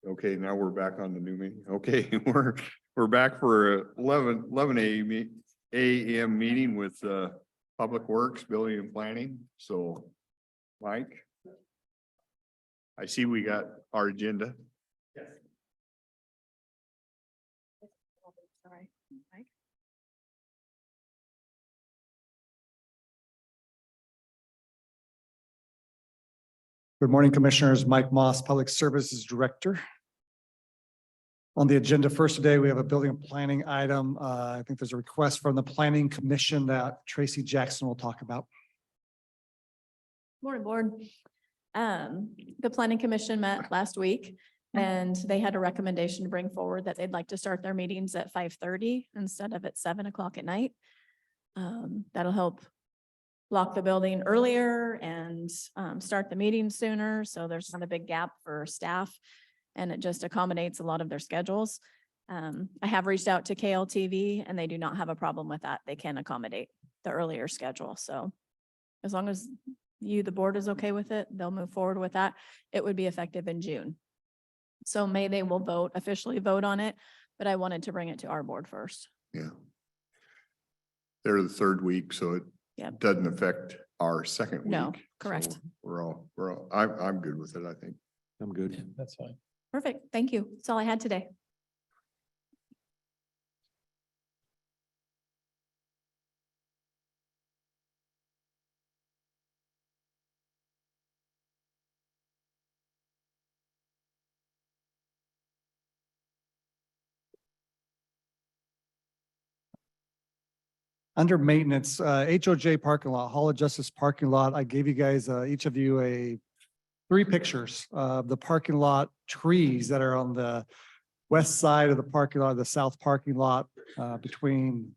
Okay, now we're back on the new meeting. Okay, we're back for 11 a.m. meeting with Public Works, Building and Planning. So, Mike, I see we got our agenda. Yes. Sorry, Mike. Good morning, Commissioners. Mike Moss, Public Services Director. On the agenda first today, we have a building and planning item. I think there's a request from the Planning Commission that Tracy Jackson will talk about. Morning, Board. The Planning Commission met last week and they had a recommendation to bring forward that they'd like to start their meetings at 5:30 instead of at 7 o'clock at night. That'll help lock the building earlier and start the meeting sooner. So there's not a big gap for staff and it just accommodates a lot of their schedules. I have reached out to KLTV and they do not have a problem with that. They can accommodate the earlier schedule. So as long as the board is okay with it, they'll move forward with that. It would be effective in June. So May they will officially vote on it, but I wanted to bring it to our board first. Yeah. They're the third week, so it doesn't affect our second week. No, correct. So we're all, I'm good with it, I think. I'm good. Yeah, that's fine. Perfect. Thank you. That's all I had today. Under maintenance, HOJ parking lot, Hall of Justice parking lot. I gave you guys, each of you three pictures of the parking lot trees that are on the west side of the parking lot, the south parking lot, between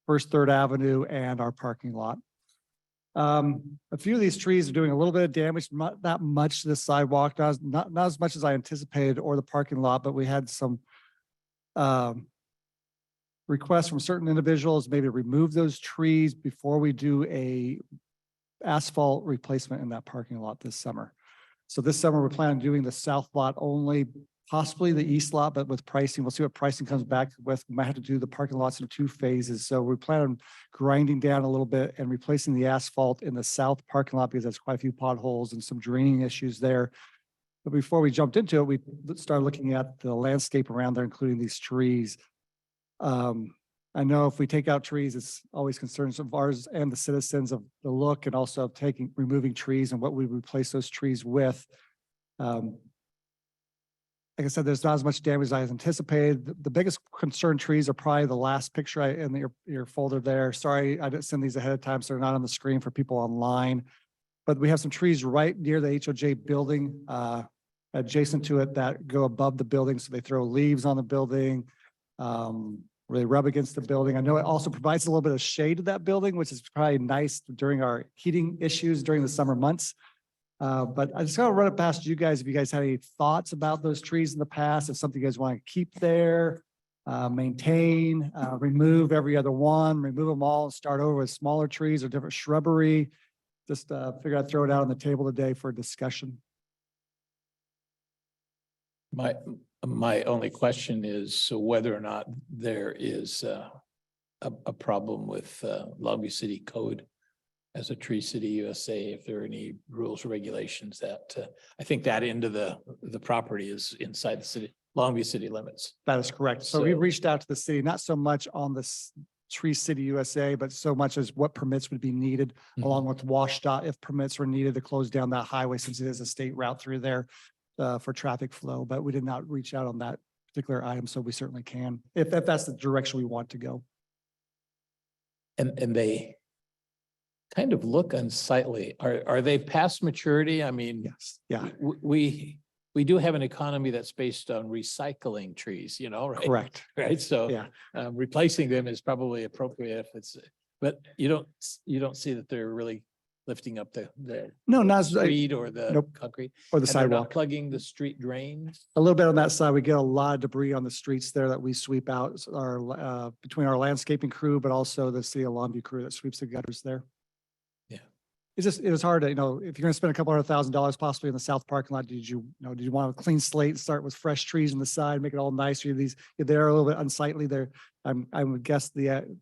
First, Third Avenue and our parking lot. A few of these trees are doing a little bit of damage, not that much to the sidewalk, not as much as I anticipated or the parking lot, but we had some requests from certain individuals, maybe to remove those trees before we do a asphalt replacement in that parking lot this summer. So this summer, we're planning on doing the south lot only, possibly the east lot, but with pricing, we'll see what pricing comes back with. We might have to do the parking lots in 2 phases. So we plan on grinding down a little bit and replacing the asphalt in the south parking lot because there's quite a few potholes and some draining issues there. But before we jumped into it, we started looking at the landscape around there, including these trees. I know if we take out trees, it's always concerns of ours and the citizens of the look and also of removing trees and what we replace those trees with. Like I said, there's not as much damage as I anticipated. The biggest concern trees are probably the last picture in your folder there. Sorry, I didn't send these ahead of time, so they're not on the screen for people online. But we have some trees right near the HOJ building, adjacent to it that go above the building. So they throw leaves on the building. Really rub against the building. I know it also provides a little bit of shade to that building, which is probably nice during our heating issues during the summer months. But I just gotta run it past you guys. If you guys had any thoughts about those trees in the past, if something you guys want to keep there, maintain, remove every other one, remove them all and start over with smaller trees or different shrubbery. Just figure I'd throw it out on the table today for discussion. My only question is whether or not there is a problem with Longview City Code as a Tree City USA, if there are any rules or regulations that I think that end of the property is inside the city, Longview city limits. That is correct. So we reached out to the city, not so much on this Tree City USA, but so much as what permits would be needed, along with WashDOT if permits were needed to close down that highway since it is a state route through there. For traffic flow, but we did not reach out on that particular item, so we certainly can, if that's the direction we want to go. And they kind of look unsightly. Are they past maturity? I mean, Yes, yeah, we do have an economy that's based on recycling trees, right? correct. Right, so Yeah, replacing them is probably appropriate if it's, but you don't see that they're really lifting up the no, not as street or the nope. concrete. Or the And they're not sidewalk. plugging the street drains. A little bit on that side. We get a lot of debris on the streets there that we sweep out. Between our landscaping crew, but also the city of Longview crew that sweeps the gutters there. Yeah. it was hard to, if you're gonna spend a couple $100,000 possibly in the south parking lot, did you want a clean slate, start with fresh trees on the side, make it all nice? They're a little bit unsightly. I would guess 50,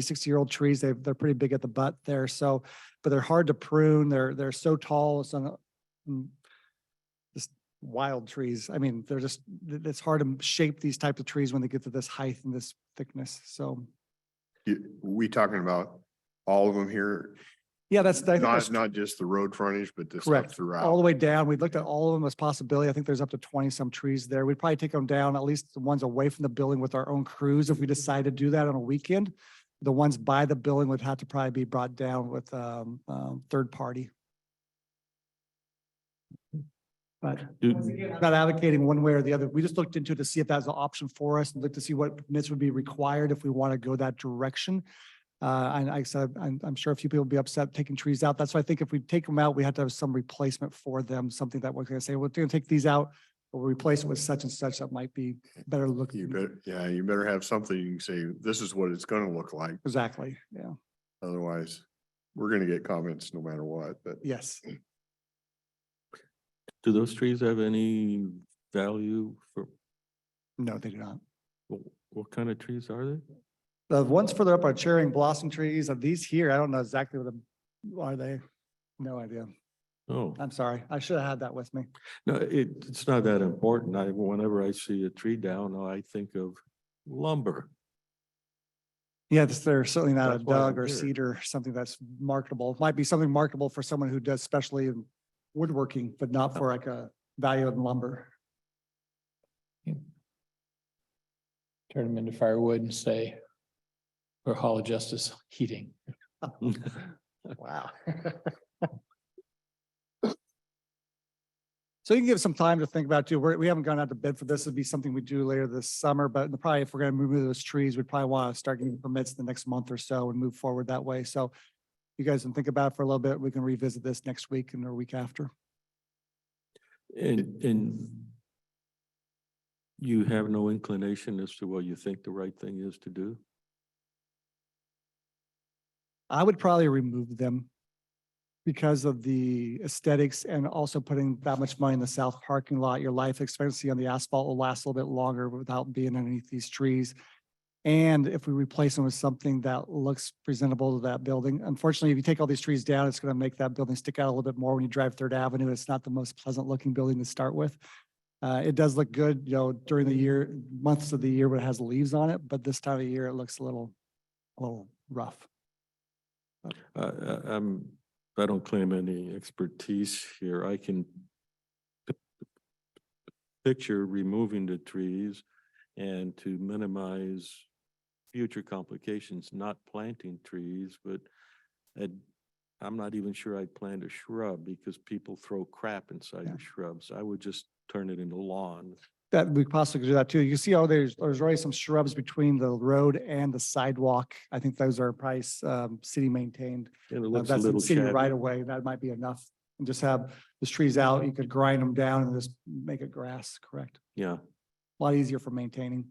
60-year-old trees, they're pretty big at the butt there. So, but they're hard to prune. They're so tall. Just wild trees. I mean, it's hard to shape these types of trees when they get to this height and this thickness. So. We talking about all of them here, Yeah, I think that's not just the road frontage, but the stuff correct. All throughout. the way down. We looked at all of them as possibility. I think there's up to 20 some trees there. We'd probably take them down, at least the ones away from the building with our own crews. If we decide to do that on a weekend, the ones by the building would have to probably be brought down with third party. But once again, I'm not advocating one way or the other. We just looked into it to see if that's an option for us and look to see what permits would be required if we want to go that direction. And like I said, I'm sure a few people will be upset taking trees out. That's why I think if we take them out, we have to have some replacement for them, something that we're going to say, we're going to take these out, or we'll replace it with such and such that might be better looking. You better have something you can say, this is what it's gonna look like. Exactly, yeah, Otherwise, we're gonna get comments no matter what, but yes. Do those trees have any value for, No, they do not. what kind of trees are they? The ones further up are cherry and blossom trees. Of these here, I don't know exactly are they? No idea. Oh, I'm sorry. I should have had that with me. no, it's not that important. Whenever I see a tree down, I think of lumber. Yeah, they're certainly not a That's why I'm Doug or here. cedar, something that's marketable. It might be something marketable for someone who does specially in woodworking, but not for like a value in lumber. Turn them into firewood and say, or Hall of Justice heating. Wow. So you can give some time to think about too. We haven't gone out to bid for this. It'd be something we do later this summer, but probably if we're going to move those trees, we'd probably want to start getting permits the next month or so and move forward that way. So you guys can think about it for a little bit. We can revisit this next week and the week after. And you have no inclination as to what you think the right thing is to do? I would probably remove them because of the aesthetics and also putting that much money in the south parking lot. Your life expectancy on the asphalt will last a little bit longer without being underneath these trees. And if we replace them with something that looks presentable to that building, unfortunately, if you take all these trees down, it's going to make that building stick out a little bit more when you drive 3rd Avenue. It's not the most pleasant looking building to start with. It does look good, during the year, months of the year when it has leaves on it, but this time of year, it looks a little rough. I don't claim any expertise here. I can picture removing the trees and to minimize future complications, not planting trees, but I'm not even sure I'd plant a shrub because people throw crap inside the shrubs. I would just turn it into lawn. That we possibly could do that too. You see, there's already some shrubs between the road and the sidewalk. I think those are probably city maintained. And it looks a That's in little city shabby. right away. That might be enough. And just have those trees out. You could grind them down and just make it grass, correct? Yeah. A lot easier for maintaining.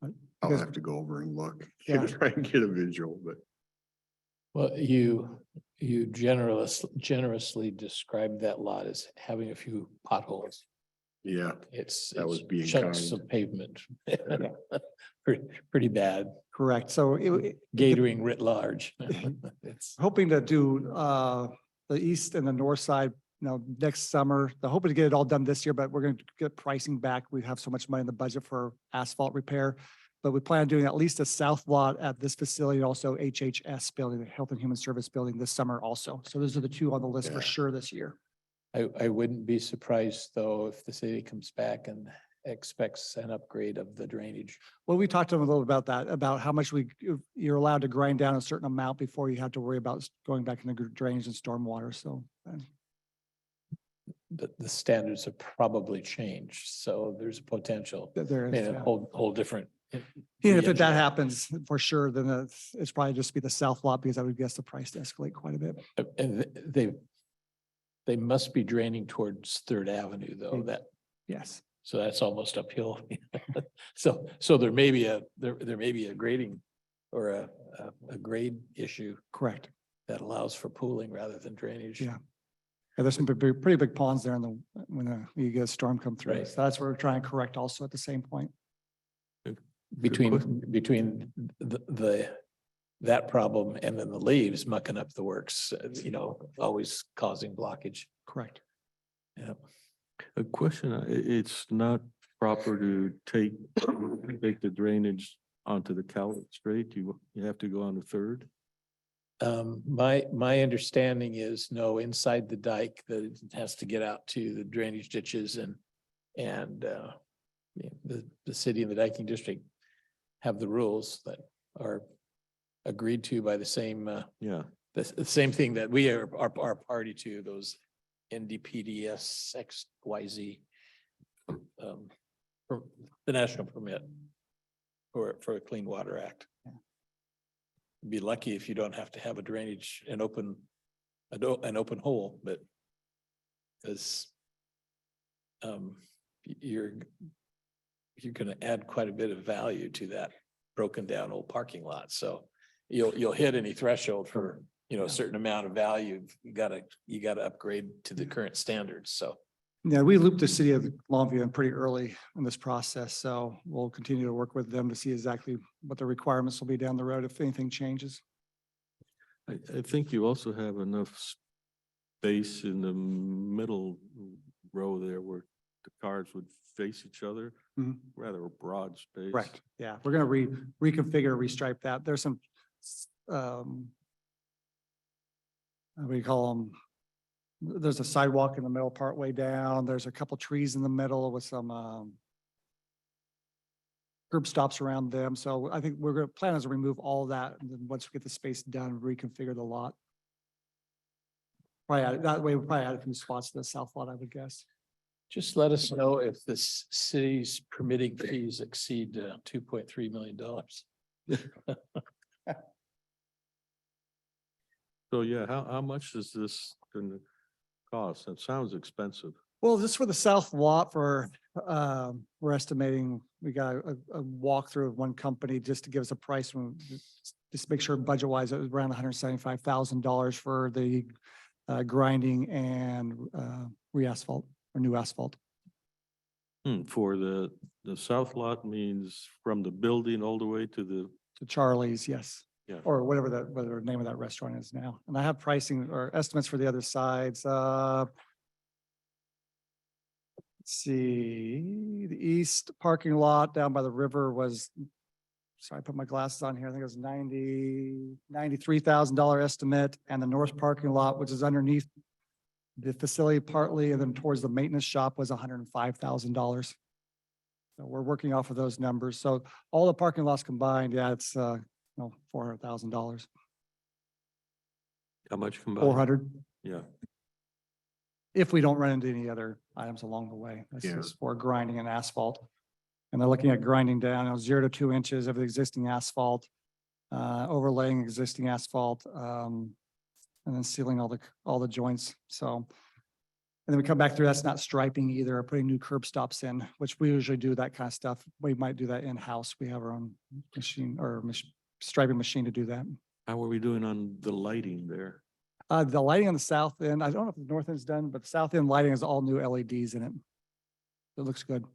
I'll Because- have to go over and look, Yeah. try and get a visual, but Well, you generously described that lot as having a few potholes. yeah, It's That was being chunks kind. of pavement. Pretty bad. Correct. So Gatoring writ large. It's hoping to do the east and the north side, next summer. The hoping to get it all done this year, but we're going to get pricing back. We have so much money in the budget for asphalt repair. But we plan on doing at least a south lot at this facility, also HHS building, the Health and Human Service building this summer also. So those are the two on the list for Yeah. sure this year. I wouldn't be surprised though if the city comes back and expects an upgrade of the drainage. Well, we talked to them a little about that, about how much you're allowed to grind down a certain amount before you have to worry about going back into drainage and stormwater. So The standards have probably changed, so there's a potential. there is. And a Yeah. whole different. Yeah, if that re-engineering. happens, for sure, then it's probably just be the south lot because I would guess the price to escalate quite a bit. And they must be draining towards 3rd Avenue though, that, Yes. So that's almost uphill. So there may be a grading or a grade issue Correct. that allows for pooling rather than drainage. Yeah. Yeah, there's some pretty big ponds there in the, when you get a storm come through. Right. So that's what we're trying to correct also at the same point. Between that problem and then the leaves mucking up the works, always causing blockage. Correct. Yeah. A question, it's not proper to take the drainage onto the Cowlet Strait. You have to go on the third. My understanding is no, inside the dike that it has to get out to the drainage ditches and the city and the diking district have the rules that are agreed to by the same, Yeah, the same thing that we are party to, those NDPDS XYZ. For the national permit for a Clean Water Act. Be lucky if you don't have to have a drainage, an open hole, but because you're gonna add quite a bit of value to that broken down old parking lot. So you'll hit any threshold for, a certain amount of value. You gotta upgrade to the current standards. So Yeah, we looped the city of Longview in pretty early in this process, so we'll continue to work with them to see exactly what the requirements will be down the road if anything changes. I think you also have enough space in the middle row there where the cars would face each other, Mhm. rather a broad space. Correct. Yeah, we're gonna reconfigure, restripe that. There's some, what do you call them? There's a sidewalk in the middle part way down. There's a couple trees in the middle with some curb stops around them. So I think we're gonna plan is to remove all of that. And then once we get the space done, reconfigure the lot. Probably that way, we'll probably add a few spots to the south lot, I would guess. just let us know if the city's permitting fees exceed $2.3 million. So yeah, how much is this gonna cost? That sounds expensive. Well, just for the south lot for, we're estimating, we got a walkthrough of one company just to give us a price. Just make sure budget wise, it was around $175,000 for the grinding and re-asphalt or new asphalt. For the south lot means from the building all the way to the, To Charlie's, yes. Yeah. Or whatever the name of that restaurant is now. And I have pricing or estimates for the other sides. Let's see, the east parking lot down by the river was, sorry, I put my glasses on here. I think it was $93,000 estimate. And the north parking lot, which is underneath the facility partly, and then towards the maintenance shop was $105,000. So we're working off of those numbers. So all the parking lots combined, yeah, it's $400,000, how much combined? 400, Yeah, if we don't run into any other items along the way. This Yeah. is for grinding and asphalt. And they're looking at grinding down 0 to 2 inches of the existing asphalt, overlaying existing asphalt, and then sealing all the joints. So, and then we come back through, that's not striping either, or putting new curb stops in, which we usually do that kind of stuff. We might do that in-house. We have our own machine or striping machine to do that. how are we doing on the lighting there? The lighting on the south end, I don't know if the north end's done, but the south end lighting is all new LEDs in it. It looks good.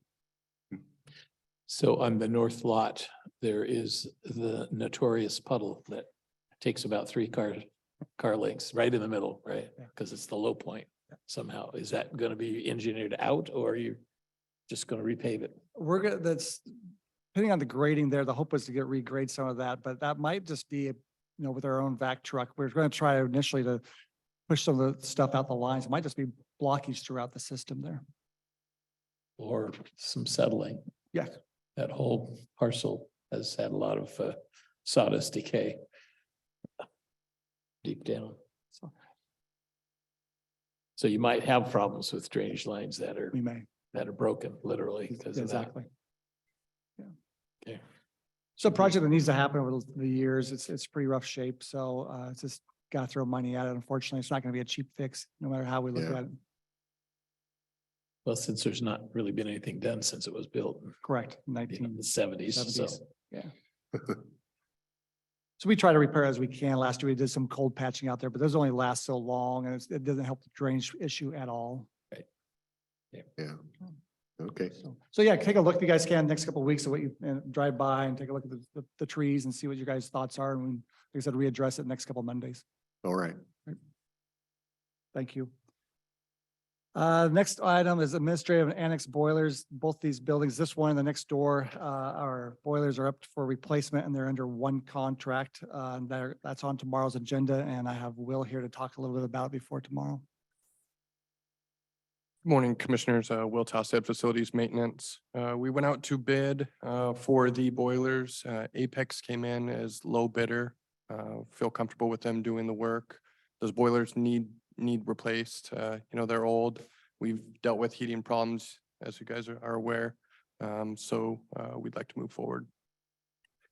So on the north lot, there is the notorious puddle that takes about 3 car lengths right in the middle, right? Yeah. Because it's the low point somehow. Is that going to be engineered out or are you just going to repave it? We're gonna, that's, depending on the grading there, the hope was to get regrade some of that, but that might just be, with our own vac truck. We're going to try initially to push some of the stuff out the lines. It might just be blockage throughout the system there. Or some settling? Yeah. That whole parcel has had a lot of sawdust decay deep down. So you might have problems with drainage lines that We may. are broken literally because of that. Exactly. Yeah. Okay. So a project that needs to happen over the years, it's pretty rough shape. So it's just got to throw money at it. Unfortunately, it's not going to be a cheap fix, no matter how we look Yeah. at it. Well, since there's not really been anything done since it was built Correct, in nineteen. the seventies, so. 70s. So we try to repair as we can. Last year we did some cold patching out there, but those only last so long and it doesn't help the drainage issue at all. Yeah. Okay. So yeah, take a look if you guys can next couple of weeks of what you drive by and take a look at the trees and see what your guys' thoughts are. And like I said, readdress it next couple of Mondays. All right. Thank you. Next item is administrative and annex boilers. Both these buildings, this one and the next door, our boilers are up for replacement and they're under one contract. That's on tomorrow's agenda and I have Will here to talk a little bit about it before tomorrow. Morning, Commissioners. Will Towstead, Facilities Maintenance. We went out to bid for the boilers. Apex came in as low bidder. Feel comfortable with them doing the work. Those boilers need replaced. They're old. We've dealt with heating problems, as you guys are aware. So we'd like to move forward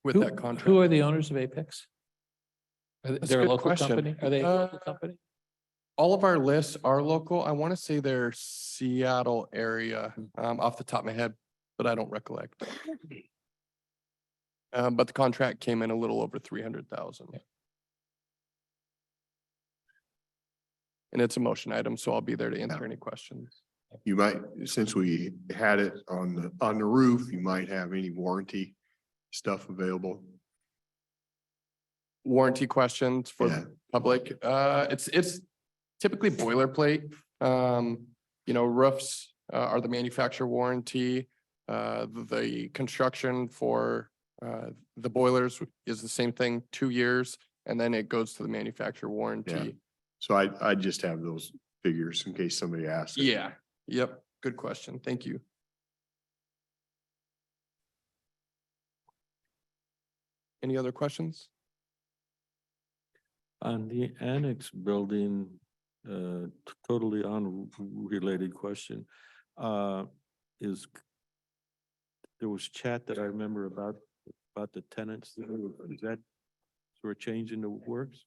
with that contract. Who are the owners of Apex? Are That's a they a good local question. company? Are they a local company? All of our lists are local. I want to say they're Seattle area, off the top of my head, but I don't recollect. But the contract came in a little over 300,000. And it's a motion item, so I'll be there to answer any questions. You might, since we had it on the roof, you might have any warranty stuff available. Warranty questions for Yeah. the public. It's typically boilerplate. Roofs are the manufacturer warranty. The construction for the boilers is the same thing, 2 years, and then it goes to the manufacturer warranty. So I just have those figures in case somebody asks. it. Yeah, yep, good question. Thank you. Any other questions? On the annex building, totally unrelated question, is there was chat that I remember about the tenants. Is that sort of change in the works?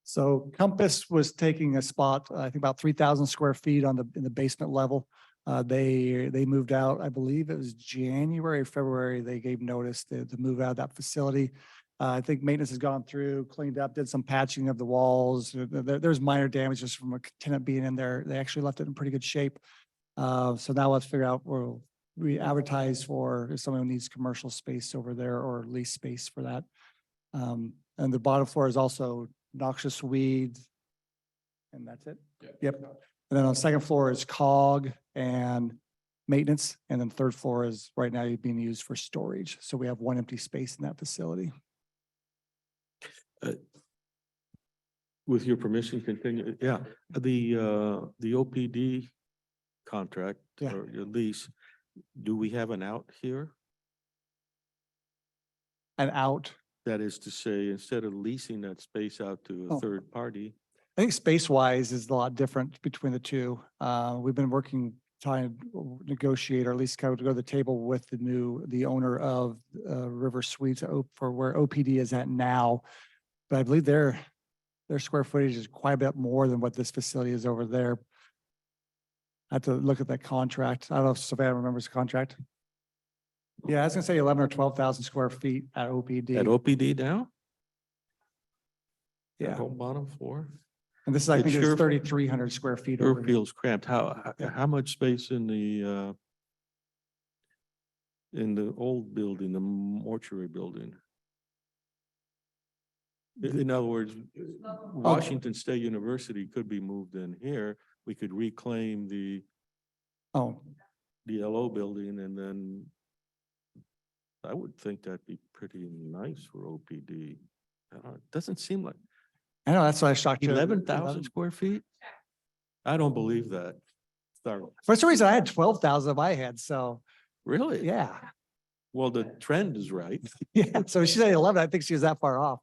So Compass was taking a spot, I think about 3,000 square feet in the basement level. They moved out, I believe it was January, February, they gave notice to move out of that facility. I think maintenance has gone through, cleaned up, did some patching of the walls. There's minor damages from a tenant being in there. They actually left it in pretty good shape. So now let's figure out, we advertise for if someone needs commercial space over there or lease space for that. And the bottom floor is also noxious weeds. And that's it? Yep. And then on the second floor is COG and maintenance. And then third floor is right now being used for storage. So we have one empty space in that facility. With your permission, continue. Yeah, the OPD contract Yeah. or your lease, do we have an out here? And out, That is to say, instead of leasing that space out to a Oh. third party, I think space wise is a lot different between the two. We've been trying to negotiate or at least go to the table with the owner of River Suites for where OPD is at now. But I believe their square footage is quite a bit more than what this facility is over there. I have to look at that contract. I don't know if Savannah remembers the contract. Yeah, I was gonna say 11 or 12,000 square feet at OPD. at OPD now? That Yeah, whole bottom floor? and this is, I It think it's sure- 3,300 square feet. Sure over here. feels cramped. How much space in the old building, the mortuary building? In other words, Washington State University could be moved in here. We could reclaim the Oh, LO building and then I would think that'd be pretty nice for OPD. It doesn't seem like I know, that's why I shocked you. 11,000 square feet? I don't believe that. Sorry. For some reason, I had 12,000 in my head, so, Really? yeah. Well, the trend is right. Yeah, so she said 11, I think she was that far off.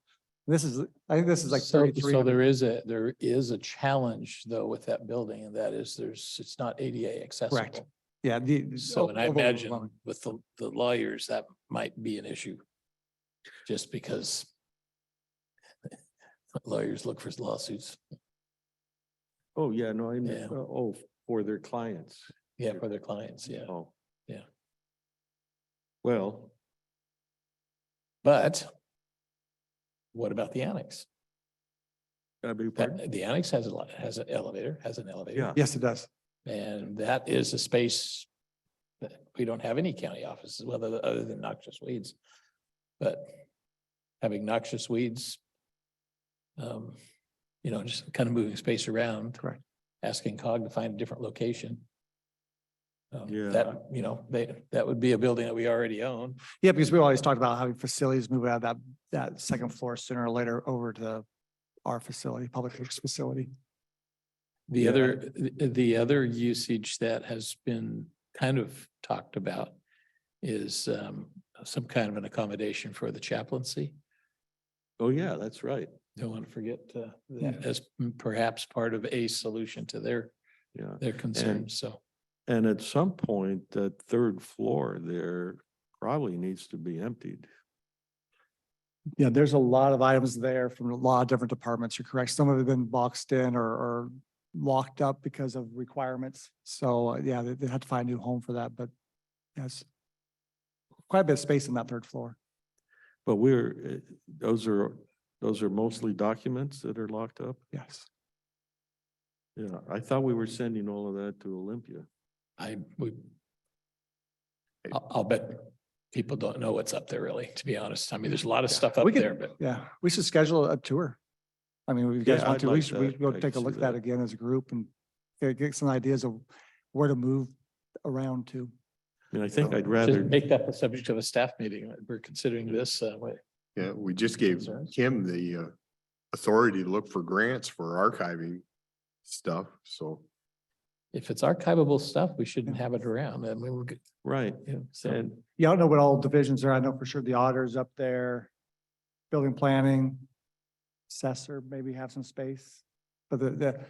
I think this is like So 3,300. there is a challenge though with that building, and that is it's not ADA accessible. Yeah. So, and I imagine with the lawyers, that might be an issue. Just because lawyers look for lawsuits. Oh, yeah, no, I Yeah. mean, for their clients. Yeah, for their clients, yeah. Oh. Yeah. Well, But what about the annex? I beg your pardon? The annex has has an elevator, Yeah. Yes, it does. And that is a space that we don't have any county offices, whether, other than noxious weeds. But having noxious weeds, just kind of moving space around. Correct. Asking COG to find a different location. Yeah. That would be a building that we already own. Yeah, because we always talked about having facilities move out of that second floor sooner or later over to our facility, public works facility. The Yeah. the other usage that has been kind of talked about is some kind of an accommodation for the chaplaincy. Oh, yeah, that's right. Don't want to forget that as perhaps part of a solution to Yeah. their concerns, so. And at some point, that third floor there probably needs to be emptied. Yeah, there's a lot of items there from a lot of different departments. You're correct. Some of them have been boxed in or locked up because of requirements. So yeah, they had to find a new home for that, but yes. Quite a bit of space in that third floor. But those are mostly documents that are locked up? Yes. Yeah, I thought we were sending all of that to Olympia. I'll bet people don't know what's up there really, to be honest. I mean, there's a lot of stuff up We could- there, but Yeah, we should schedule a tour. I mean, if you guys Yeah, want I'd to, like we should that. go I'd take a see look at that that. again as a group and get some ideas of where to move around to. I mean, I think I'd just rather, make that the subject of a staff meeting. We're considering this way. Yeah, we just gave Concerns? Kim the authority to look for grants for archiving stuff, so. If it's archivable stuff, we shouldn't have it around. I mean, we're good. right, So and Yeah, I don't know what all divisions are. I know for sure the auditor's up there, building planning, assessor maybe have some space. But the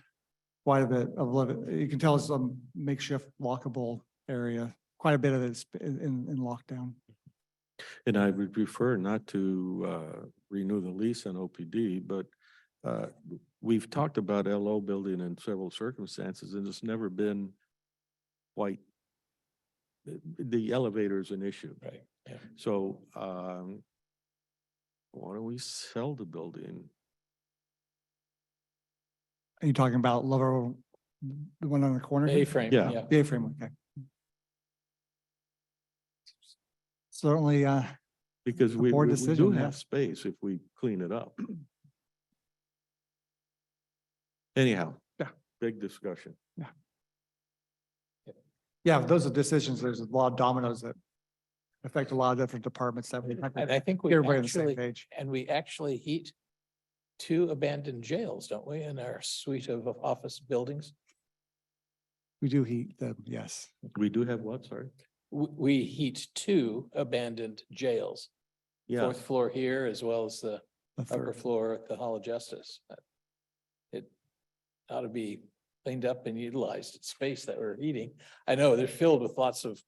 quite a bit of it, you can tell it's some makeshift lockable area. Quite a bit of it's in lockdown. I would prefer not to renew the lease on OPD, but we've talked about LO building in several circumstances, and it's never been quite, the elevator is an issue. Right, yeah. So why don't we sell the building? Are you talking about lower, the one on the corner? here? A-frame, Yeah. yeah. The A-frame, okay. Certainly, Because A we board do decision, have yes. space if we clean it up. Anyhow. Yeah. Big discussion. yeah, those are decisions. There's a lot of dominoes that affect a lot of different departments that we have And to I think get we everybody on the same actually, page. and we actually heat 2 abandoned jails, don't we, in our suite of office buildings? We do heat them, yes. We do have what, sorry? We heat 2 abandoned jails. Yeah, 4th floor here as well as the The upper third. floor at the Hall of Justice. It ought to be cleaned up and utilized. It's space that we're heating. I know they're filled with lots of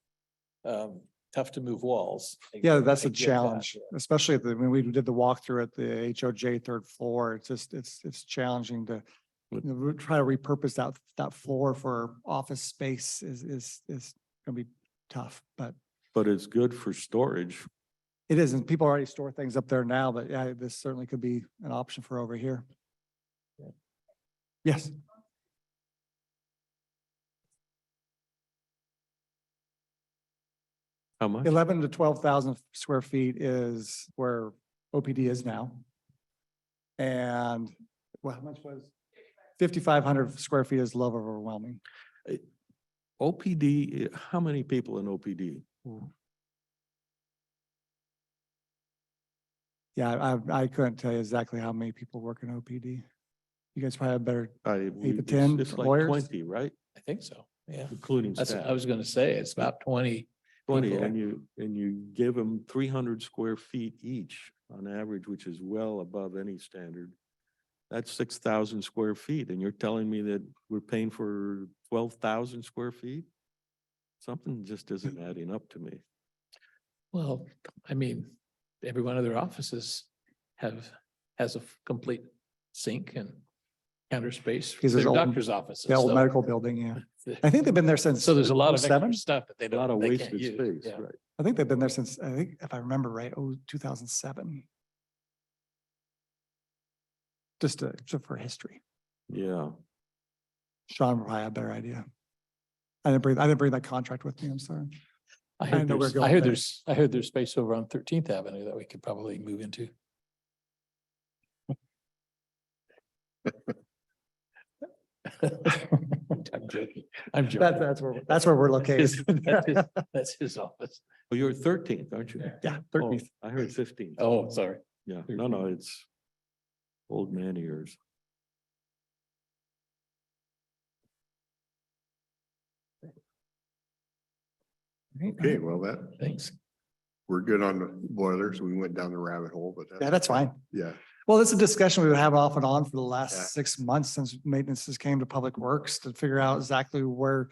tough to move walls. Yeah, that's I a get that, challenge, yeah. especially when we did the walkthrough at the HOJ third floor. It's just, it's challenging to try to repurpose that floor for office space is gonna be tough, but but it's good for storage. it isn't. People already store things up there now, but yeah, this certainly could be an option for over here. Yeah. Yes. How much? 11 to 12,000 square feet is where OPD is now. And well, how much was 5,500 square feet is love overwhelming. OPD, how many people in OPD? Yeah, I couldn't tell you exactly how many people work in OPD. You guys probably have better, To 10 It's like lawyers? 20, right? I think so, yeah. Including That's, staff. I was gonna say, it's about 20. 20, people. and you give them 300 square feet each on average, which is well above any standard. That's 6,000 square feet, and you're telling me that we're paying for 12,000 square feet? Something just isn't adding up to me. Well, I mean, every one of their offices has a complete sink and Counter space for Because there's their old- doctor's offices. The old so- medical building, yeah. I think they've been there since. So there's a lot of 07. extra stuff that they A lot don't, of they can't wasted use. space, Yeah. right? I think they've been there since, I think, if I remember right, 2007. Just for history. Yeah. Sean will probably have a better idea. I didn't bring that contract with me, I'm sorry. I I heard know we're there's, I going heard there. I heard there's space over on 13th Avenue that we could probably move into. I'm joking. I'm joking. That's where we're located. That's his office. Oh, you're 13th, aren't you? Yeah, Oh, 13th. I heard 15th. Oh, sorry. Yeah, no, it's old man years. Okay, well, Thanks. we're good on the boilers. We went down the rabbit hole, but Yeah, that's fine. yeah. Well, it's a discussion we've had off and on for the Yeah. last 6 months since maintenance has came to Public Works to figure out exactly where.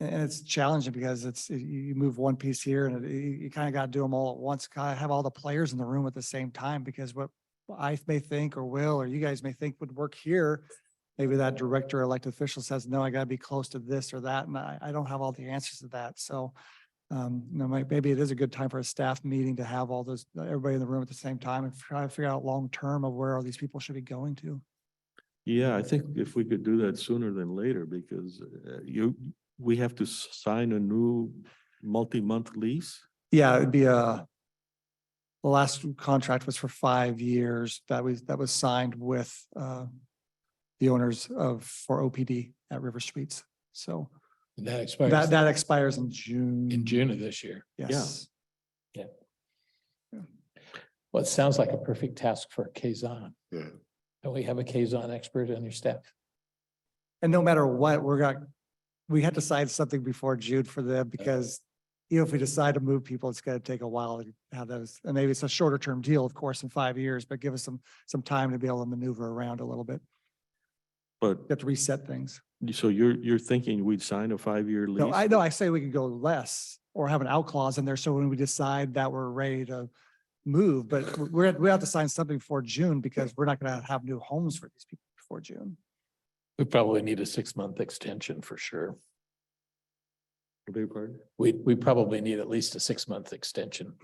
And it's challenging because you move one piece here and you kind of got to do them all at once, kind of have all the players in the room at the same time, because what I may think or will, or you guys may think would work here. Maybe that director or elected official says, no, I gotta be close to this or that, and I don't have all the answers to that, so. Maybe it is a good time for a staff meeting to have all those, everybody in the room at the same time and try to figure out long-term of where all these people should be going to. Yeah, I think if we could do that sooner than later, because we have to sign a new multi-month lease. Yeah, it'd be the last contract was for 5 years that was signed with the owners for OPD at River Suites. So That expires that expires in June. in June of this year. Yes. Well, it sounds like a perfect task for a Kazan. Yeah. Don't we have a Kazan expert on your staff? And no matter what, we had to sign something before June for them because even if we decide to move people, it's gonna take a while to have those. And maybe it's a shorter term deal, of course, in 5 years, but give us some time to be able to maneuver around a little bit. But You have to reset things. so you're thinking we'd sign a 5-year lease? No, I know, I say we could go less or have an out clause in there. So when we decide that we're ready to move, but we have to sign something before June because we're not gonna have new homes for these people before June. We probably need a 6-month extension for sure. I beg your pardon? We probably need at least a 6-month extension,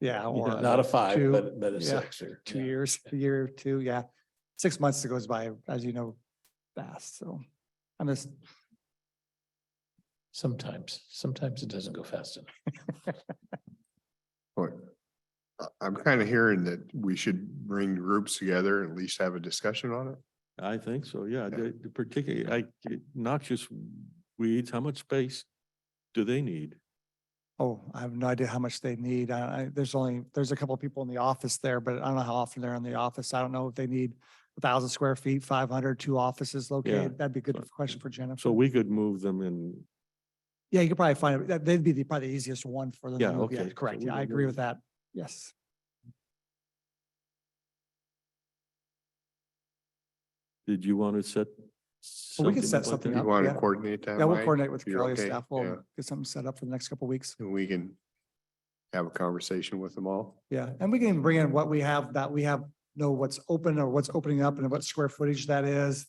Yeah, or not a 5, two, but a yeah, 6 or. 2 yeah. years, a year or two, yeah. 6 months goes by, as you know, fast, so I'm just, Sometimes it doesn't go fast enough. But I'm kind of hearing that we should bring groups together and at least have a discussion on it. I think so, yeah. Yeah. Particularly, noxious weeds, how much space do they need? oh, I have no idea how much they need. There's a couple of people in the office there, but I don't know how often they're in the office. I don't know if they need 1,000 square feet, 500, 2 offices located. That'd be a good question for Jennifer. So we could move them in. Yeah, you could probably find it. They'd be probably the easiest one for them. to Yeah, move. okay. Correct. So Yeah, we I can agree move with that. Yes. Did you want to set? Well, we can set like something that? up. You want to yeah. coordinate that? Yeah, we'll Mike? coordinate with You're Kelly okay? staff. Yeah. We'll get something set up for the next couple of weeks. And we can have a conversation with them all. Yeah, and we can bring in what we have, know what's open or what's opening up and what square footage that is.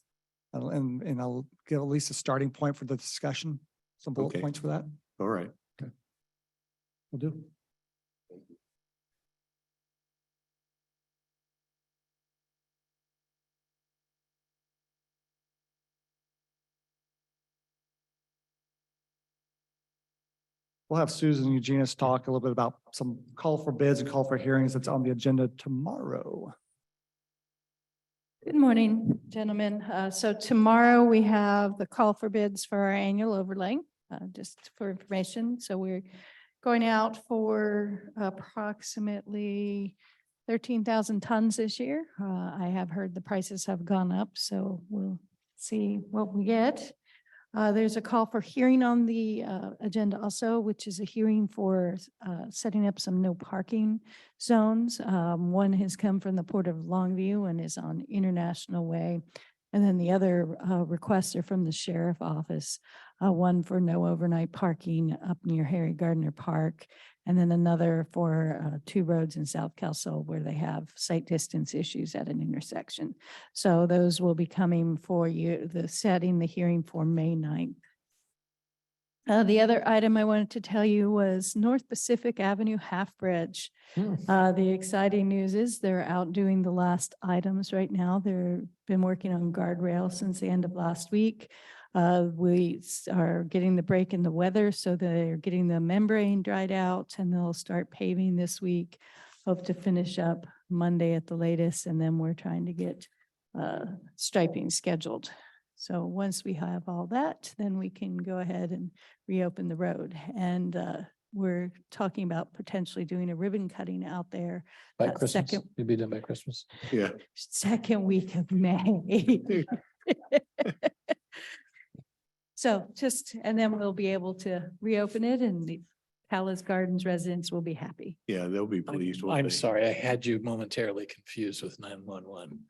And I'll give at least a starting point for the discussion, some bullet Okay. points for that. All right. We'll do. We'll have Susan and Eugenius talk a little bit about some call for bids and call for hearings that's on the agenda tomorrow. Good morning, gentlemen. So tomorrow we have the call for bids for our annual overlay, just for information. So we're going out for approximately 13,000 tons this year. I have heard the prices have gone up, so we'll see what we get. There's a call for hearing on the agenda also, which is a hearing for setting up some no parking zones. One has come from the Port of Longview and is on International Way. And then the other requests are from the sheriff office. one for no overnight parking up near Harry Gardner Park, and then another for 2 roads in South Kelso where they have sight distance issues at an intersection. So those will be coming for you, setting the hearing for May 9th. The other item I wanted to tell you was North Pacific Avenue Half Bridge. The exciting news is they're out doing the last items right now. They've been working on guardrails since the end of last week. We are getting the break in the weather, so they're getting the membrane dried out and they'll start paving this week. Hope to finish up Monday at the latest, and then we're trying to get striping scheduled. So once we have all that, then we can go ahead and reopen the road. And we're talking about potentially doing a ribbon cutting out there By that Christmas, second- it'll be done by Christmas. Yeah. second week of May. So just, and then we'll be able to reopen it and the Palace Gardens residents will be happy. Yeah, they'll be pleased. won't I'm they? sorry, I had you momentarily confused with 911.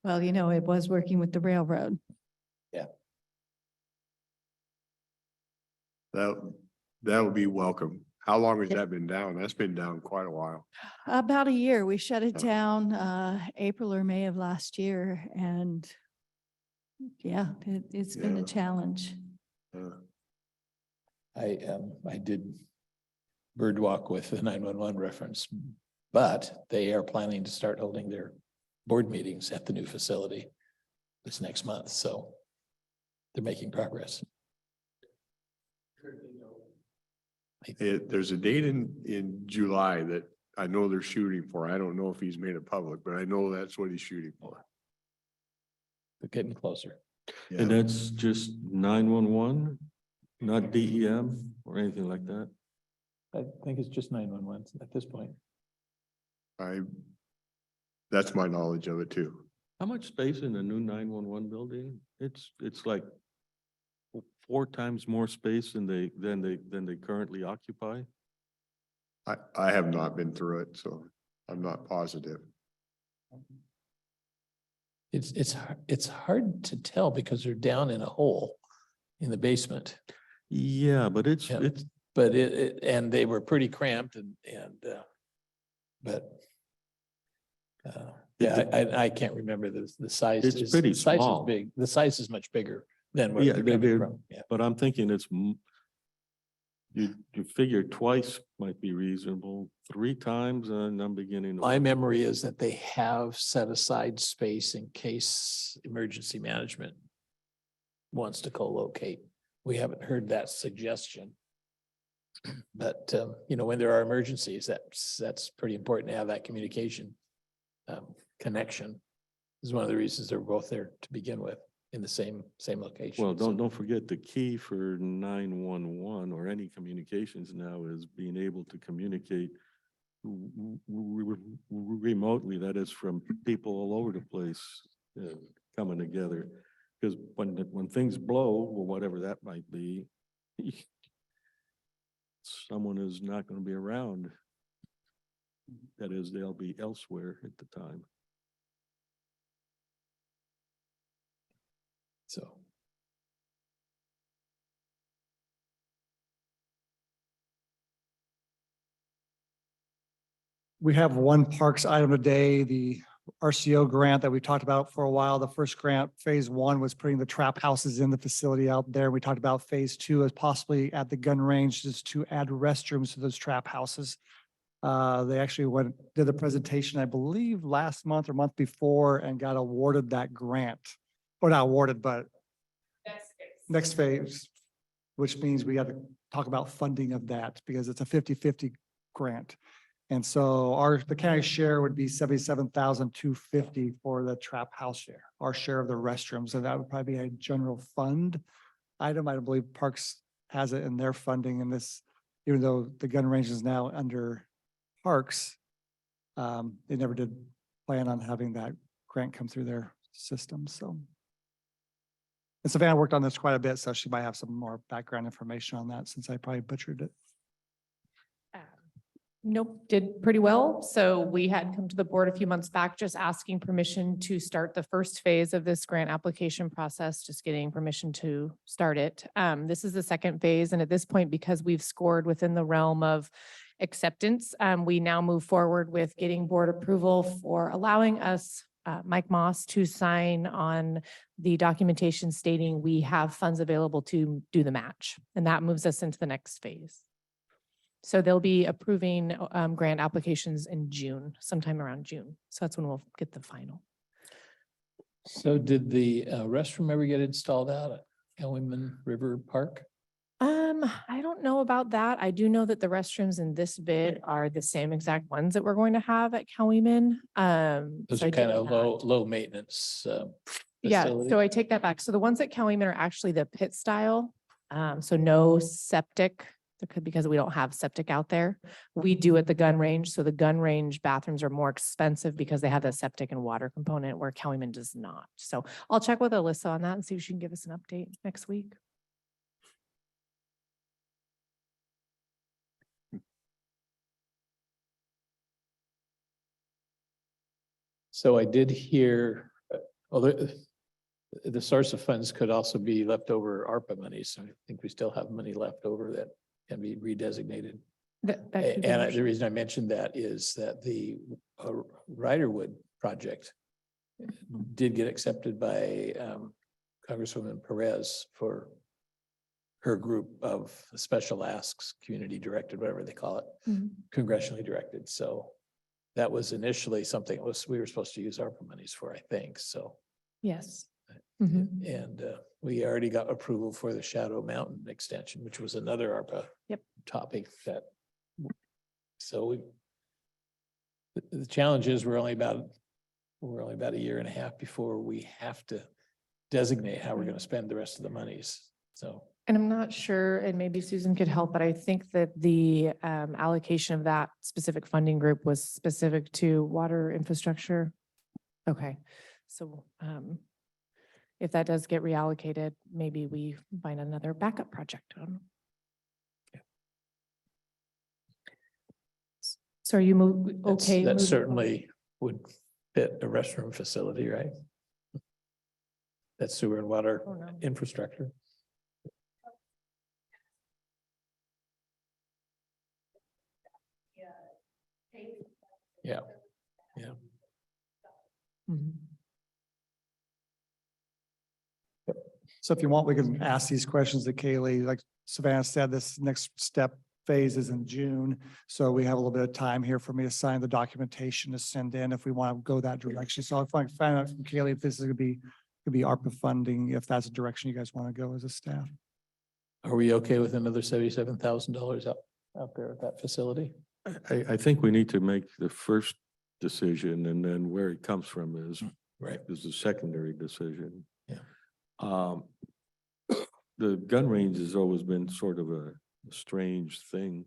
Well, you know, it was working with the railroad. That'll be welcome. How long has that been down? That's been down quite a while. About a year. We shut it Oh. down April or May of last year, and yeah, it's been a Yeah. challenge. I did bird walk with the 911 reference, but they are planning to start holding their board meetings at the new facility this next month, so they're making progress. There's a date in July that I know they're shooting for. I don't know if he's made it public, but I know that's what he's shooting for. They're getting closer. Yeah. And that's just 911, not DEM or anything like that? I think it's just 911 at this point. That's my knowledge of it too. How much space in the new 911 building? It's like 4 times more space than they currently occupy. I have not been through it, so I'm not positive. It's hard to tell because they're down in a hole in the basement. Yeah, but it's, Yeah. it's, But and they were pretty cramped but. Yeah, I can't remember the size. It's is- pretty the size is small. big. The size is much bigger than where Yeah, they're they're- coming they're- from. Yeah. but I'm thinking you figure twice might be reasonable, 3 times, and I'm beginning. to My memory is that they have set aside space in case emergency management wants to co-locate. We haven't heard that suggestion. But, when there are emergencies, that's pretty important to have that communication connection. This is one of the reasons they're both there to begin with in the same location. Well, So- don't forget the key for 911 or any communications now is being able to communicate remotely, that is from people all over the place coming together. Because when things blow, or whatever that might be, someone is not going to be around. That is, they'll be elsewhere at the time. So. We have one parks item today, the RCO grant that we talked about for a while. The first grant, phase 1, was putting the trap houses in the facility out there. We talked about phase 2 as possibly at the gun range, just to add restrooms to those trap houses. They actually did the presentation, I believe, last month or month before, and got awarded that grant. Or not awarded, but next phase, which means we got to talk about funding of that because it's a 50-50 grant. And so the county share would be $77,250 for the trap house share, our share of the restrooms. And that would probably be a general fund item. I don't believe Parks has it in their funding in this, even though the gun range is now under Parks. They never did plan on having that grant come through their system, so. And Savannah worked on this quite a bit, so she might have some more background information on that since I probably butchered it. Nope, did pretty well. So we had come to the board a few months back, just asking permission to start the first phase of this grant application process, just getting permission to start it. This is the second phase. And at this point, because we've scored within the realm of acceptance, we now move forward with getting board approval for allowing us, Mike Moss, to sign on the documentation stating we have funds available to do the match. And that moves us into the next phase. So they'll be approving grant applications in June, sometime around June. So that's when we'll get the final. So did the restroom ever get installed out at Ellingman River Park? I don't know about that. I do know that the restrooms in this bid are the same exact ones that we're going to have at Coweeman. Those so I are kind did of not. low maintenance. Yeah, facility? so I take that back. So the ones at Coweeman are actually the pit style. So no septic. Because we don't have septic out there. We do at the gun range. So the gun range bathrooms are more expensive because they have the septic and water component where Coweeman does not. So I'll check with Alyssa on that and see if she can give us an update next week. So I did hear, although the source of funds could also be leftover ARPA money. So I think we still have money left over that can be redesignated. That could be And an the reason I mentioned that is that the Riderwood project did get accepted by Congresswoman Perez for her group of special asks, community directed, whatever they call it, Mhm. congressionally directed. So that was initially something we were supposed to use ARPA monies for, I think. So, Yes. Mhm. and we already got approval for the Shadow Mountain extension, which was another ARPA Yep. topic that. So the challenge is we're only about a year and a half before we have to designate how we're going to spend the rest of the monies. So. And I'm not sure, and maybe Susan could help, but I think that the allocation of that specific funding group was specific to water infrastructure. Okay, so if that does get reallocated, maybe we find another backup project. I don't know. So are you okay? That moving certainly would fit a restroom facility, right? That's sewer and water forward? Oh, no. infrastructure. Yeah, yeah. Mhm. So if you want, we can ask these questions to Kaylee. Like Savannah said, this next step phase is in June. So we have a little bit of time here for me to sign the documentation to send in if we want to go that direction. So if I can find out from Kaylee if this is gonna be, could be ARPA funding, if that's a direction you guys want to go as a staff. Are we okay with another $77,000 out there at that facility? I think we need to make the first decision and then where it comes from is a secondary decision. Yeah. The gun range has always been sort of a strange thing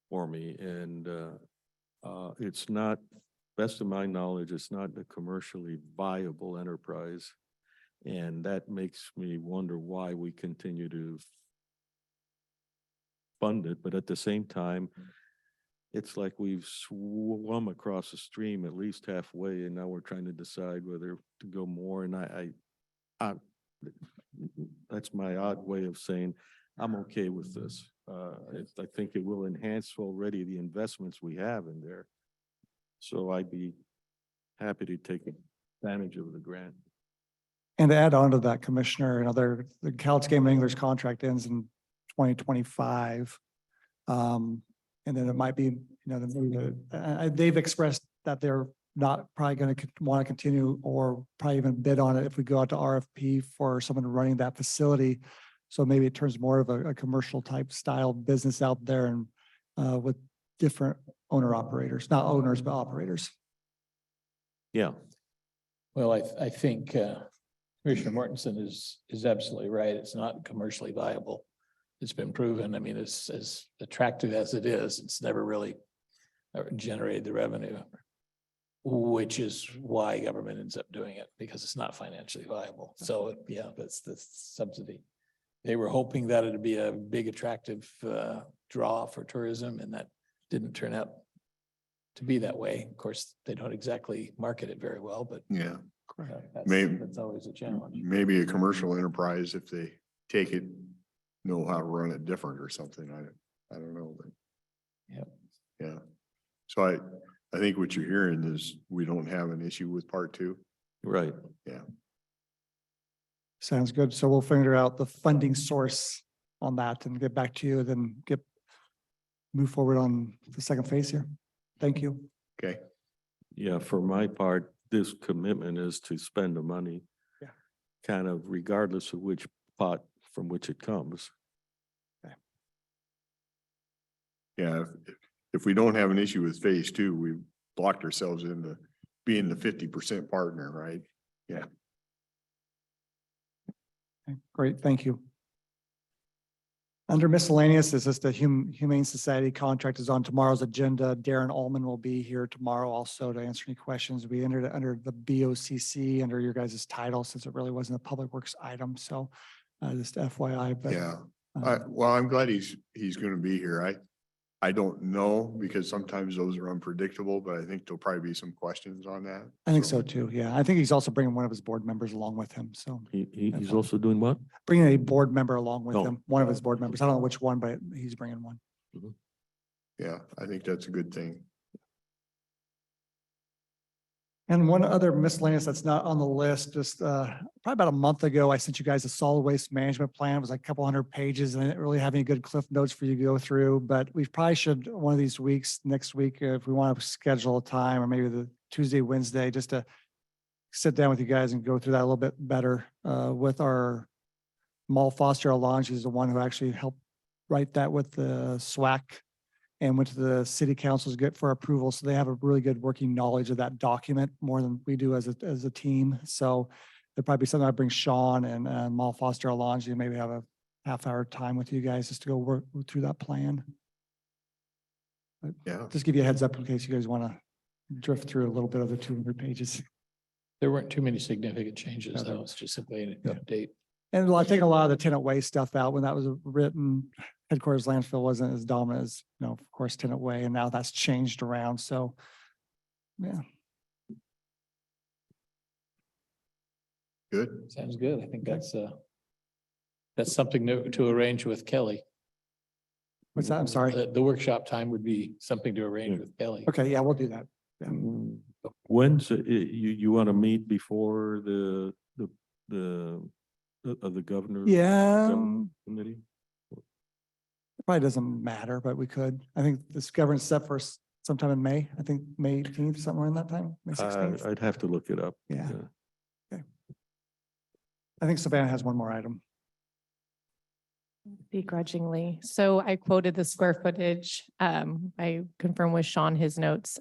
for me, and it's not, best of my knowledge, it's not a commercially viable enterprise. And that makes me wonder why we continue to fund it, but at the same time, it's like we've swum across the stream at least halfway, and now we're trying to decide whether to go more. And I that's my odd way of saying I'm okay with this. I think it will enhance already the investments we have in there. So I'd be happy to take advantage of the grant. And to add on to that, Commissioner, the Cowlitz Game and Anglers contract ends in 2025. And then it might be, they've expressed that they're not probably going to want to continue or probably even bid on it if we go out to RFP for someone running that facility. So maybe it turns more of a commercial type style business out there and with different owner operators, not owners, but operators. Yeah. Well, I think Commissioner Mortensen is absolutely right. It's not commercially viable. It's been proven. I mean, as attractive as it is, it's never really generated the revenue, which is why government ends up doing it, because it's not financially viable. So yeah, that's the subsidy. they were hoping that it'd be a big attractive draw for tourism, and that didn't turn out to be that way. Of course, they don't exactly market it very well, but Yeah, that's that's always a challenge. maybe a commercial enterprise, if they take it, know how to run it different or something. I don't know, but. Yep. Yeah. So I think what you're hearing is we don't have an issue with part two. Right. Yeah. Sounds good. So we'll figure out the funding source on that and get back to you, then move forward on the second phase here. Thank you. Okay. Yeah, for my part, this commitment is to spend the money. Yeah. Kind of regardless of which pot from which it comes. Yeah. If we don't have an issue with phase two, we blocked ourselves into being the 50% partner, right? Yeah. Okay, great, thank you. Under miscellaneous, is this the Humane Society contract is on tomorrow's agenda. Darren Allman will be here tomorrow also to answer any questions. We entered it under the BOCC under your guys' title since it really wasn't a public works item. So just FYI, but. Yeah. uh, Well, I'm glad he's going to be here. I don't know because sometimes those are unpredictable, but I think there'll probably be some questions on that. I think so too. Yeah, I think he's also bringing one of his board members along with him. So He's also doing what? bringing a board member along with Oh. him, one of his board members. I don't know which one, but he's bringing one. Yeah, I think that's a good thing. And one other miscellaneous that's not on the list, just probably about a month ago, I sent you guys a solid waste management plan. It was like a couple hundred pages and I didn't really have any good cliff notes for you to go through, but we probably should one of these weeks, next week, if we want to schedule a time or maybe the Tuesday, Wednesday, just to sit down with you guys and go through that a little bit better with our Mal Foster Alonge, who's the one who actually helped write that with the SWAC and went to the city councils to get for approval. So they have a really good working knowledge of that document more than we do as a team. So there'll probably be something I bring Sean and Mal Foster Alonge and maybe have a half-hour time with you guys just to go work through that plan. But Yeah. just give you a heads up in case you guys want to drift through a little bit of the 200 pages. There weren't too many significant changes, No, though. It's just simply an Yeah. update. And I take a lot of the tenant way stuff out when that was written. Headquarters landfill wasn't as dominant as, of course, tenant way, and now that's changed around. So, yeah. Good. Sounds good. I think that's something to arrange with Kelly. What's that? I'm sorry. The workshop time would be something to arrange with Kelly. Okay, yeah, we'll do that. Yeah. When's, you want to meet before the governor? Yeah, governor Committee? it probably doesn't matter, but we could. I think this governance set for sometime in May. I think May 18th, somewhere in that time, May 16th. I'd have to look it up. Yeah. I think Savannah has one more item. Begrudgingly. So I quoted the square footage. I confirmed with Sean his notes.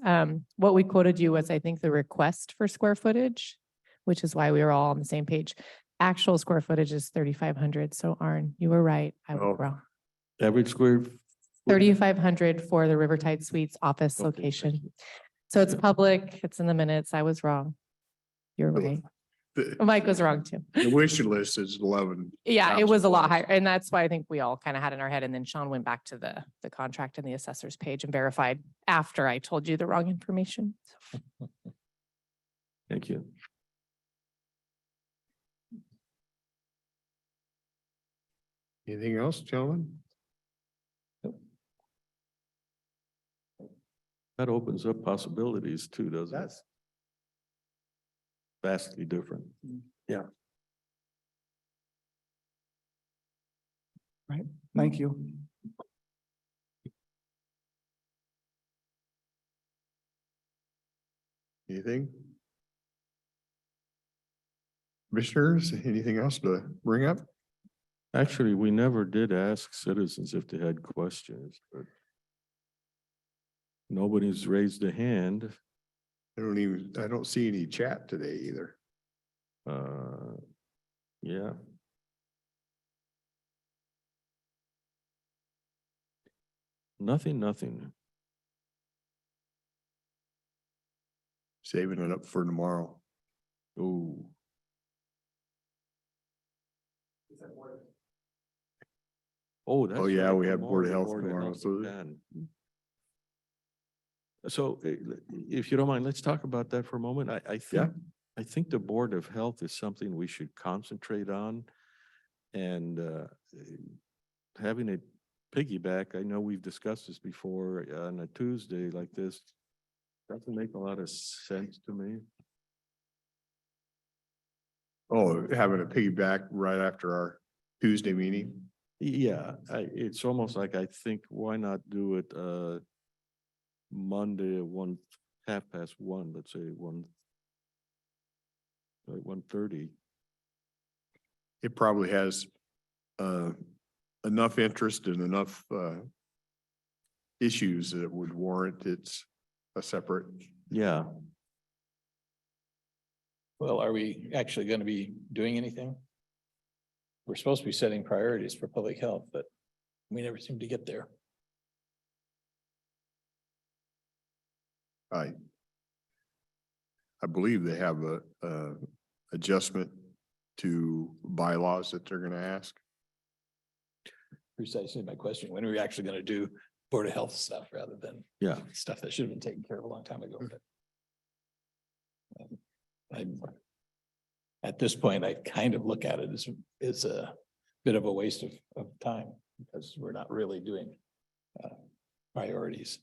What we quoted you was, I think, the request for square footage, which is why we were all on the same page. Actual square footage is 3,500. So Arn, you were right. I was Oh. wrong. Average square. foot- 3,500 for the Riverside Suites office Okay, location. thank you. So it's public, it's in the minutes. I was wrong. You're right. Mike was wrong too. The wish list is 11. Yeah, it was a lot $1,000. higher. And that's why I think we all kind of had in our head. And then Sean went back to the contract and the assessor's page and verified after I told you the wrong information. Thank you. Anything else, gentlemen? That opens up possibilities too, doesn't it? Yes. Vastly different. Thank you. Anything? Commissioners, anything else to bring up? Actually, we never did ask citizens if they had questions, but nobody's raised a hand. I don't see any chat today either. Yeah. Nothing. Saving it up for tomorrow. Oh, Oh, that's. yeah, right, we have Board of Health Board of tomorrow, Health so- at 10. So if you don't mind, let's talk about that for a moment. I think the Board of Health is something we should concentrate on. And having it piggyback, I know we've discussed this before on a Tuesday like this, doesn't make a lot of sense to me. Oh, having a piggyback right after our Tuesday meeting? Yeah, it's almost like I think, why not do it Monday at 1:30, let's say 1:30. It probably has enough interest and enough issues that would warrant it's a separate. Yeah, Well, are we actually going to be doing anything? We're supposed to be setting priorities for public health, but we never seem to get there. I believe they have a adjustment to bylaws that they're gonna ask. Precisely my question. When are we actually going to do Board of Health stuff rather than yeah. stuff that should have been taken care of a long time ago? But at this point, I kind of look at it as a bit of a waste of time because we're not really doing priorities.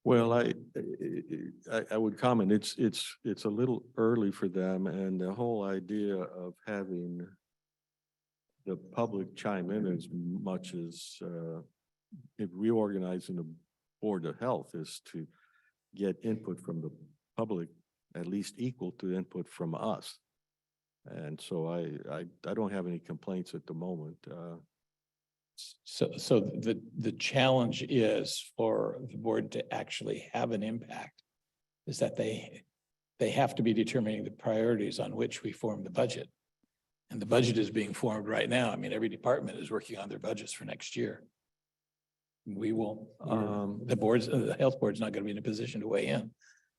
Well, I would comment, it's a little early for them, and the whole idea of having the public chime in as much as if reorganizing the Board of Health is to get input from the public, at least equal to input from us. And so I don't have any complaints at the moment. So the challenge is for the board to actually have an impact is that they have to be determining the priorities on which we form the budget. And the budget is being formed right now. I mean, every department is working on their budgets for next year. We will, the health board's not going to be in a position to weigh in,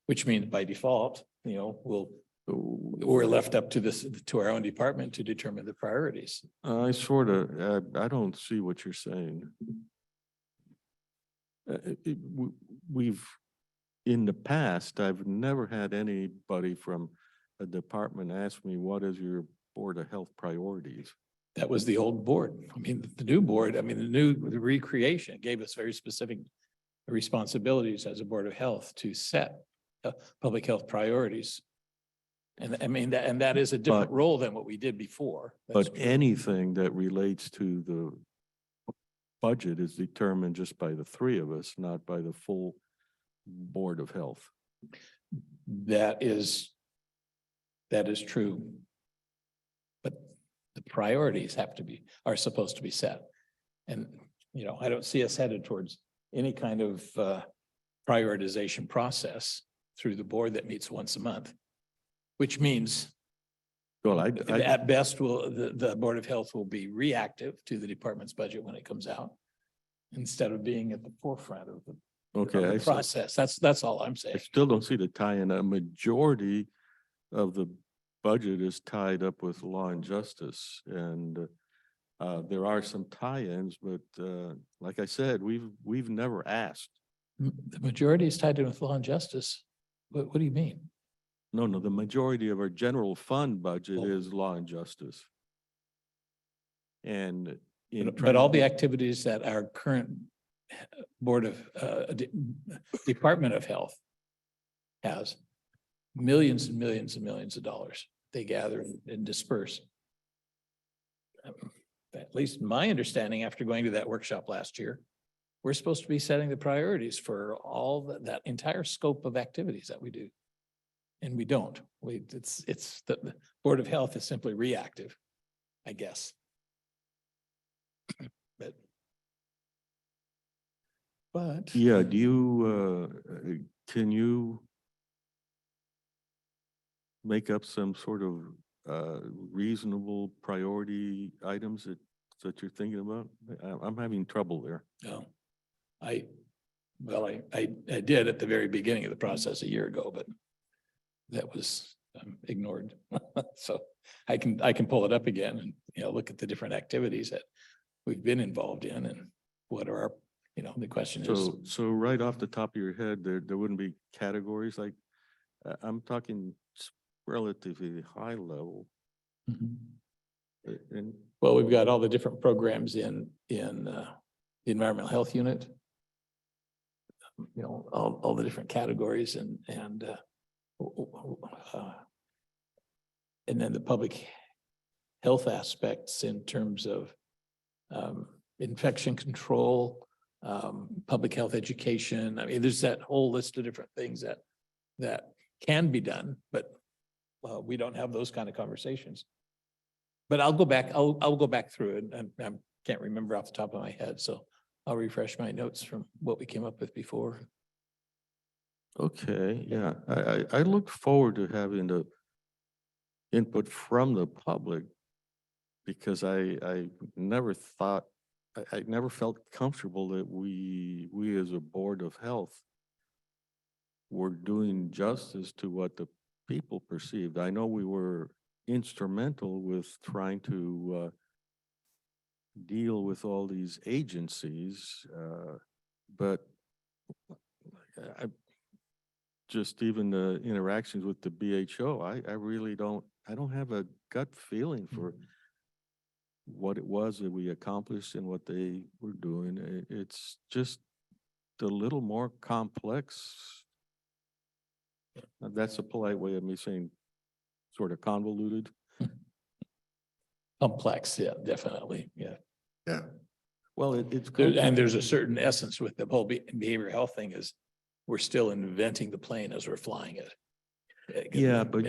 which means by default, we're left up to our own department to determine the priorities. I don't see what you're saying. We've, in the past, I've never had anybody from a department ask me, what is your Board of Health priorities? That was the old board. I mean, the new board, the recreation gave us very specific responsibilities as a Board of Health to set public health priorities. And that is a different role than what we did before. That's But true. anything that relates to the budget is determined just by the three of us, not by the full Board of Health. That is true. But the priorities are supposed to be set. And, I don't see us headed towards any kind of prioritization process through the board that meets once a month, which means Well, at best, the Board of Health will be reactive to the department's budget when it comes out instead of being at the forefront of the process. That's all I'm I saying. still don't see the tie-in. A majority of the budget is tied up with law and justice, and there are some tie-ins, but like I said, we've never asked. The majority is tied in with law and justice. What do you mean? No, the majority of our general fund budget Oh. is law and justice. And But all the activities that our current Board of Department of Health has millions and millions and millions of dollars they gather and disperse. At least my understanding after going to that workshop last year, we're supposed to be setting the priorities for all that entire scope of activities that we do. And we don't. It's the Board of Health is simply reactive, I guess. But yeah, can you make up some sort of reasonable priority items that you're thinking about? I'm having trouble there. no, I did at the very beginning of the process a year ago, but that was ignored. So I can pull it up again and, look at the different activities that we've been involved in and what are our, the question is. So right off the top of your head, there wouldn't be categories like, I'm talking relatively high level. Mhm. And Well, we've got all the different programs in the environmental health unit. All the different categories and then the public health aspects in terms of infection control, public health education. I mean, there's that whole list of different things that can be done, but we don't have those kind of conversations. But I'll go back, I'll go back through it and I can't remember off the top of my head, so I'll refresh my notes from what we came up with before. okay, yeah, I look forward to having the input from the public because I never thought, I never felt comfortable that we as a Board of Health were doing justice to what the people perceived. I know we were instrumental with trying to deal with all these agencies, but I just even the interactions with the BHO, I really don't have a gut feeling for what it was that we accomplished and what they were doing. It's just a little more complex. That's a polite way of me saying sort of convoluted. Complex, yeah, definitely, yeah. Yeah. Well, it's There- good. And there's a certain essence with the whole behavioral health thing is we're still inventing the plane as we're flying it. Yeah, but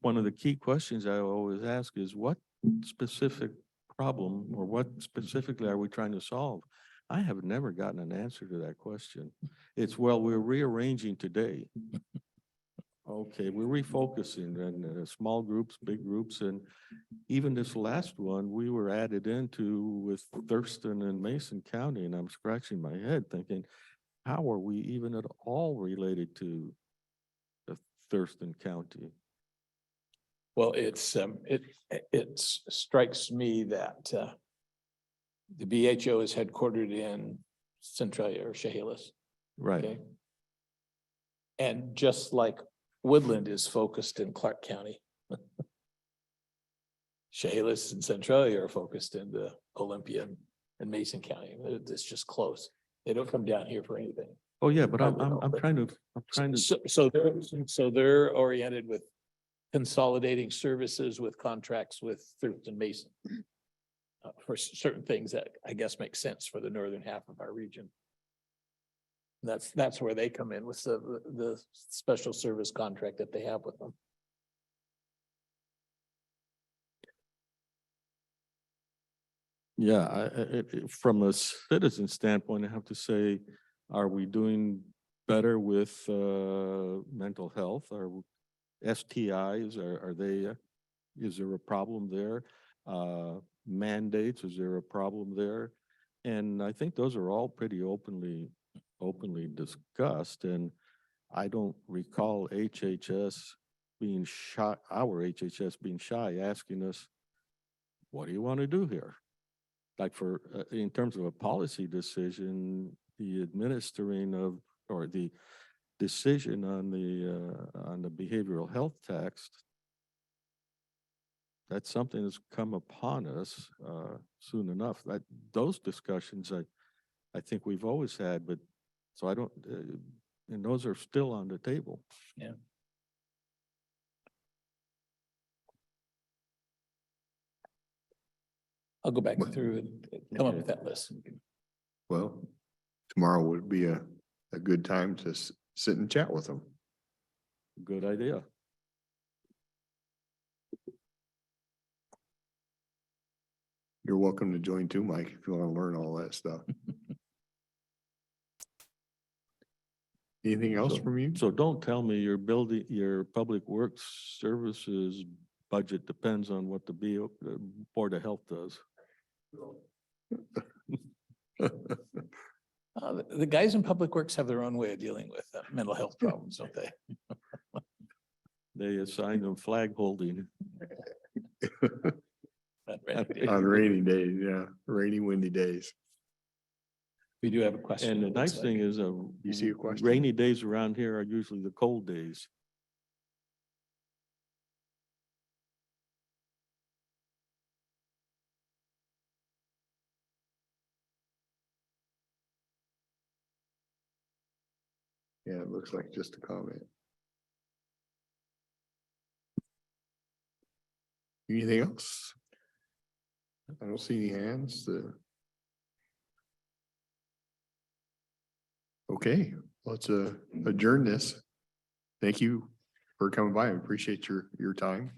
one of the key questions I always ask is what specific problem or what specifically are we trying to solve? I have never gotten an answer to that question. It's, well, we're rearranging today. Okay, we're refocusing and small groups, big groups, and even this last one, we were added into with Thurston and Mason County, and I'm scratching my head thinking, how are we even at all related to the Thurston County? Well, it strikes me that the BHO is headquartered in Centralia or Chehalis. Right. Okay. And just like Woodland is focused in Clark County. Chehalis and Centralia are focused in the Olympia and Mason County. It's just close. They don't come down here for anything. Oh, yeah, but I I'm don't know, but- trying to, So they're oriented with consolidating services with contracts with Thurston Mason. For certain things that I guess make sense for the northern half of our region. That's where they come in with the special service contract that they have with them. yeah, from a citizen standpoint, I have to say, are we doing better with mental health? Are STIs, are they, is there a problem there? Mandates, is there a problem there? And I think those are all pretty openly discussed, and I don't recall HHS being shy, our HHS being shy, asking us, what do you want to do here? Like for, in terms of a policy decision, the administering of, or the decision on the behavioral health tax, that's something that's come upon us soon enough. That those discussions, I think we've always had, but so I don't, and those are still on the table. Yeah. I'll go back through and come up with that list. Well, tomorrow would be a good time to sit and chat with them. Good idea. You're welcome to join too, Mike, if you want to learn all that stuff. Anything else from you? So don't tell me your building, your public works services budget depends on what the Board of Health does. The guys in Public Works have their own way of dealing with mental health problems, don't they? they assign them flag holding. On rainy days, yeah, rainy, windy days. We do have a question. And the it looks nice thing like. is, You see a question? rainy days around here are usually the cold days. Yeah, it looks like just a comment. Anything else? I don't see any hands. Okay, let's adjourn this. Thank you for coming by. I appreciate your time.